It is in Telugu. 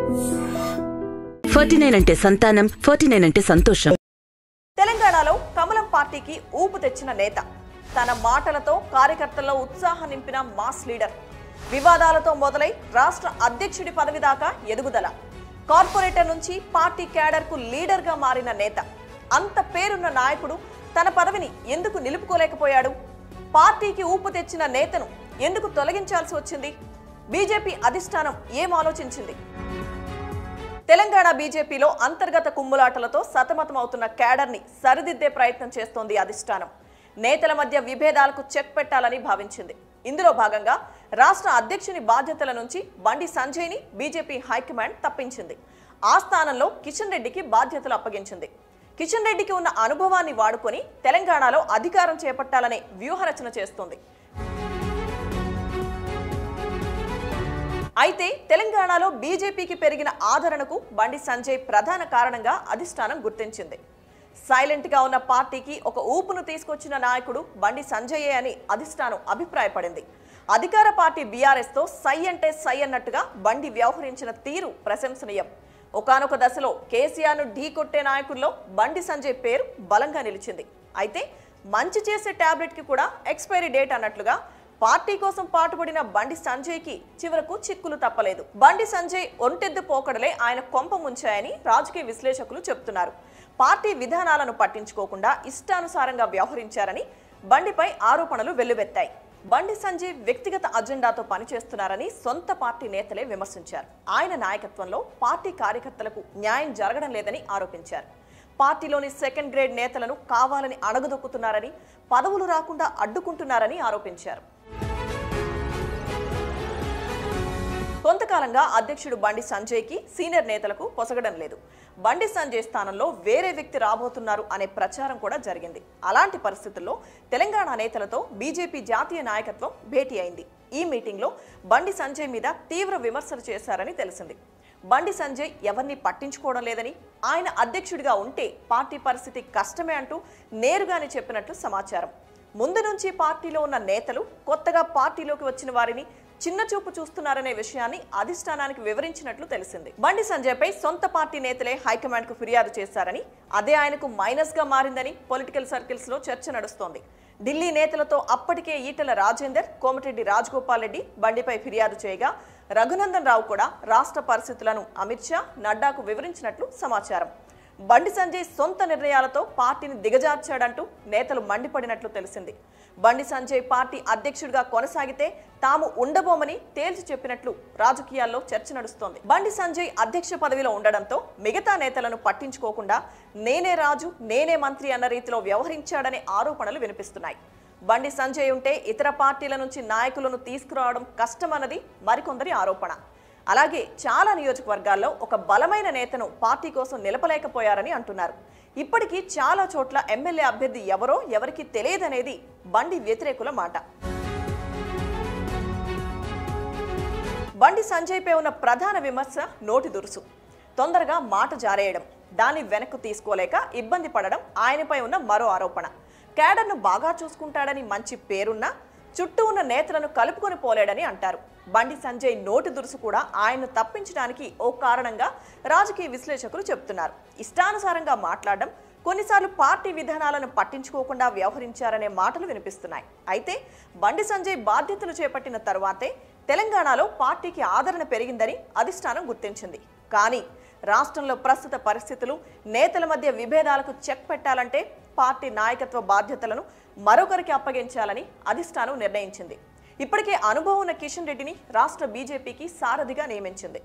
49 అంటే సంతానం, 49 అంటే సంతోషం. తెలంగాణలో కమలం పార్టీకి ఊపు తెచ్చిన నేత, తన మాటలతో కార్యకర్తల్లో ఉత్సాహం నింపిన మాస్ లీడర్, వివాదాలతో మొదలై రాష్ట్ర అధ్యక్షుడి పదవి దాకా ఎదుగుదల, కార్పొరేటర్ నుంచి పార్టీ క్యాడర్ కు లీడర్ గా మారిన నేత, అంత పేరున్న నాయకుడు తన పదవిని ఎందుకు నిలుపుకోలేకపోయాడు? పార్టీకి ఊపు తెచ్చిన నేతను ఎందుకు తొలగించాల్సి వచ్చింది? బీజేపీ అధిష్టానం ఏం ఆలోచించింది? తెలంగాణ బీజేపీలో అంతర్గత కుమ్ములాటలతో సతమతమవుతున్న క్యాడర్ని సరిదిద్దే ప్రయత్నం చేస్తోంది అధిష్టానం. నేతల మధ్య విభేదాలకు చెక్ పెట్టాలని భావించింది. ఇందులో భాగంగా రాష్ట్ర అధ్యక్షుని బాధ్యతల నుంచి బండి సంజయ్ని బీజేపీ హైకమాండ్ తప్పించింది. ఆ స్థానంలో కిషన్ రెడ్డికి బాధ్యతలు అప్పగించింది. కిషన్ రెడ్డికి ఉన్న అనుభవాన్ని వాడుకొని తెలంగాణలో అధికారం చేపట్టాలనే వ్యూహరచన చేస్తోంది. అయితే తెలంగాణలో బీజేపీకి పెరిగిన ఆదరణకు బండి సంజయ్ ప్రధాన కారణంగా అధిష్టానం గుర్తించింది. సైలెంట్ గా ఉన్న పార్టీకి ఒక ఊపును తీసుకొచ్చిన నాయకుడు బండి సంజయే అని అధిష్టానం అభిప్రాయపడింది. అధికార పార్టీ బీఆర్ఎస్ తో సై అంటే సై అన్నట్టుగా బండి వ్యవహరించిన తీరు ప్రశంసనీయం. ఒకానొక దశలో కేసీఆర్ ను ఢీకొట్టే నాయకుల్లో బండి సంజయ్ పేరు బలంగా నిలిచింది. అయితే మంచి చేసే టాబ్లెట్ కి కూడా ఎక్స్పైరీ డేట్ అన్నట్లుగా పార్టీ కోసం పాటుపడిన బండి సంజయ్ కి చివరకు చిక్కులు తప్పలేదు. బండి సంజయ్ ఒంటెద్దు పోకడలే ఆయన కొంప ముంచాయని రాజకీయ విశ్లేషకులు చెబుతున్నారు. పార్టీ విధానాలను పట్టించుకోకుండా ఇష్టానుసారంగా వ్యవహరించారని బండిపై ఆరోపణలు వెల్లువెత్తాయి. బండి సంజయ్ వ్యక్తిగత అజెండాతో పనిచేస్తున్నారని సొంత పార్టీ నేతలే విమర్శించారు. ఆయన నాయకత్వంలో పార్టీ కార్యకర్తలకు న్యాయం జరగడం లేదని ఆరోపించారు. పార్టీలోని సెకండ్ గ్రేడ్ నేతలను కావాలని అణగదొక్కుతున్నారని, పదవులు రాకుండా అడ్డుకుంటున్నారని ఆరోపించారు. కొంతకాలంగా అధ్యక్షుడు బండి సంజయ్కి సీనియర్ నేతలకు పొసగడం లేదు. బండి సంజయ్ స్థానంలో వేరే వ్యక్తి రాబోతున్నారు అనే ప్రచారం కూడా జరిగింది. అలాంటి పరిస్థితుల్లో తెలంగాణ నేతలతో బీజేపీ జాతీయ నాయకత్వం భేటీ అయింది. ఈ మీటింగ్లో బండి సంజయ్ మీద తీవ్ర విమర్శలు చేశారని తెలిసింది. బండి సంజయ్ ఎవరిని పట్టించుకోవడం లేదని, ఆయన అధ్యక్షుడిగా ఉంటే పార్టీ పరిస్థితి కష్టమే అంటూ నేరుగానే చెప్పినట్లు సమాచారం. ముందు నుంచి పార్టీలో ఉన్న నేతలు కొత్తగా పార్టీలోకి వచ్చిన వారిని చిన్న చూపు చూస్తున్నారనే విషయాన్ని అధిష్టానానికి వివరించినట్లు తెలిసింది. బండి సంజయ్ పై సొంత పార్టీ నేతలే హైకమాండ్ కు ఫిర్యాదు చేశారని, అదే ఆయనకు మైనస్ గా మారిందని పొలిటికల్ సర్కిల్స్ లో చర్చ నడుస్తోంది. ఢిల్లీ నేతలతో అప్పటికే ఈటెల రాజేందర్, కోమటిరెడ్డి రాజగోపాల్ రెడ్డి బండిపై ఫిర్యాదు చేయగా రఘునందన్ రావు కూడా రాష్ట్ర పరిస్థితులను అమిత్ షా, నడ్డాకు వివరించినట్లు సమాచారం. బండి సంజయ్ సొంత నిర్ణయాలతో పార్టీని దిగజార్చాడంటూ నేతలు మండిపడినట్లు తెలిసింది. బండి సంజయ్ పార్టీ అధ్యక్షుడిగా కొనసాగితే తాము ఉండబోమని తేల్చి చెప్పినట్లు రాజకీయాల్లో చర్చ నడుస్తోంది. బండి సంజయ్ అధ్యక్ష పదవిలో ఉండడంతో మిగతా నేతలను పట్టించుకోకుండా నేనే రాజు, నేనే మంత్రి అన్న రీతిలో వ్యవహరించాడనే ఆరోపణలు వినిపిస్తున్నాయి. బండి సంజయ్ ఉంటే ఇతర పార్టీల నుంచి నాయకులను తీసుకురావడం కష్టమన్నది మరికొందరి ఆరోపణ. అలాగే చాలా నియోజకవర్గాల్లో ఒక బలమైన నేతను పార్టీ కోసం నిలపలేకపోయారని అంటున్నారు. ఇప్పటికీ చాలా చోట్ల ఎమ్మెల్యే అభ్యర్థి ఎవరో ఎవరికి తెలియదనేది బండి వ్యతిరేకుల మాట. బండి సంజయ్ పై ఉన్న ప్రధాన విమర్శ నోటి దురుసు, తొందరగా మాట జారేయడం, దాన్ని వెనక్కు తీసుకోలేక ఇబ్బంది పడడం ఆయనపై ఉన్న మరో ఆరోపణ. క్యాడర్ను బాగా చూసుకుంటాడని మంచి పేరున్నా చుట్టూ ఉన్న నేతలను కలుపుకొని పోలేడని అంటారు. బండి సంజయ్ నోటి దురుసు కూడా ఆయన్ను తప్పించడానికి ఓ కారణంగా రాజకీయ విశ్లేషకులు చెబుతున్నారు. ఇష్టానుసారంగా మాట్లాడడం, కొన్నిసార్లు పార్టీ విధానాలను పట్టించుకోకుండా వ్యవహరించారనే మాటలు వినిపిస్తున్నాయి. అయితే బండి సంజయ్ బాధ్యతలు చేపట్టిన తరువాతే తెలంగాణలో పార్టీకి ఆదరణ పెరిగిందని అధిష్టానం గుర్తించింది. కానీ రాష్ట్రంలో ప్రస్తుత పరిస్థితులు, నేతల మధ్య విభేదాలకు చెక్ పెట్టాలంటే పార్టీ నాయకత్వ బాధ్యతలను మరొకరికి అప్పగించాలని అధిష్టానం నిర్ణయించింది. ఇప్పటికే అనుభవం ఉన్న కిషన్ రెడ్డిని రాష్ట్ర బీజేపీకి సారథిగా నియమించింది.